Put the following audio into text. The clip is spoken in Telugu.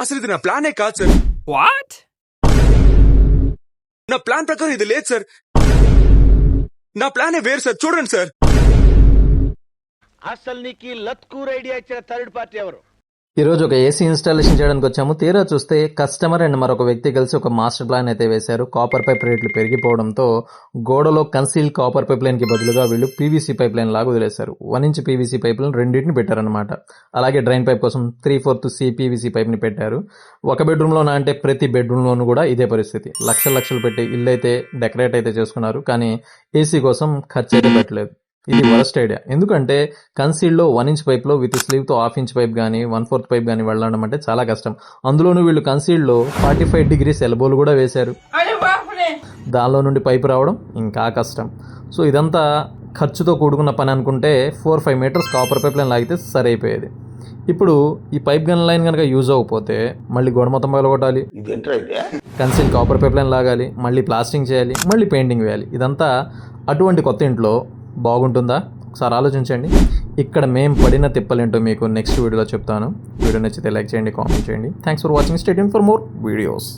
అసలు ఇది నా ప్లానే కాదు సార్. వాట్? నా ప్లాన్ ప్రకారం ఇది లేదు సార్. నా ప్లానే వేరు సార్. చూడండి సార్. అసలు నీకు లత్కూర్ ఐడియా ఇచ్చిన థర్డ్ పార్టీ ఎవరు? ఈరోజు ఒక ఏసీ ఇన్స్టాలేషన్ చేయడానికి వచ్చాము. తీరా చూస్తే కస్టమర్ అండ్ మరొక వ్యక్తి కలిసి ఒక మాస్టర్ ప్లాన్ అయితే వేశారు. కాపర్ పైప్ రేట్లు పెరిగిపోవడంతో గోడలో కన్సీల్డ్ కాపర్ పైప్ లైన్ కి బదులుగా వీళ్ళు పీవీసీ పైప్ లైన్ లాగా వదిలేశారు. 1 ఇంచ్ పీవీసీ పైప్ లైన్ రెండింటిని పెట్టారనమాట. అలాగే డ్రైన్ పైప్ కోసం 3/4 సిపివిసి పైప్ ని పెట్టారు. ఒక బెడ్రూమ్ లోనా అంటే ప్రతి బెడ్రూమ్ లోనూ కూడా ఇదే పరిస్థితి. లక్షలు పెట్టి ఇల్లు అయితే డెకరేట్ అయితే చేసుకున్నారు, కానీ ఏసీ కోసం ఖర్చు అయితే పెట్టలేదు. ఇది వరస్ట్ ఐడియా. ఎందుకంటే కన్సీల్డ్ లో 1 ఇంచ్ పైప్ లో విత్ స్లీవ్ తో 1/2 ఇంచ్ పైప్ గానీ 1/4 పైప్ గానీ వెళ్ళడం అంటే చాలా కష్టం. అందులోనూ వీళ్ళు కన్సీల్డ్ లో 45 డిగ్రీస్ ఎల్బోలు కూడా వేశారు. దానిలో నుండి పైపు రావడం ఇంకా కష్టం. సో ఇదంతా ఖర్చుతో కూడుకున్న పని అనుకుంటే 4-5 మీటర్స్ కాపర్ పైప్ లైన్ లాగితే సరైపోయేది. ఇప్పుడు ఈ పైప్ గన్ లైన్ కనుక యూజ్ అవ్వకపోతే మళ్ళీ గోడ మొత్తం పగలగొట్టాలి, కన్సీల్ కాపర్ పైప్ లైన్ లాగాలి, మళ్ళీ ప్లాస్టింగ్ చేయాలి, మళ్ళీ పెయింటింగ్ వేయాలి. ఇదంతా అటువంటి కొత్త ఇంట్లో బాగుంటుందా? ఒకసారి ఆలోచించండి. ఇక్కడ మేము పడిన తిప్పలేంటో మీకు నెక్స్ట్ వీడియోలో చెప్తాను. వీడియో నచ్చితే లైక్ చేయండి, కామెంట్ చేయండి. Thanks for watching. Stay tuned for more videos.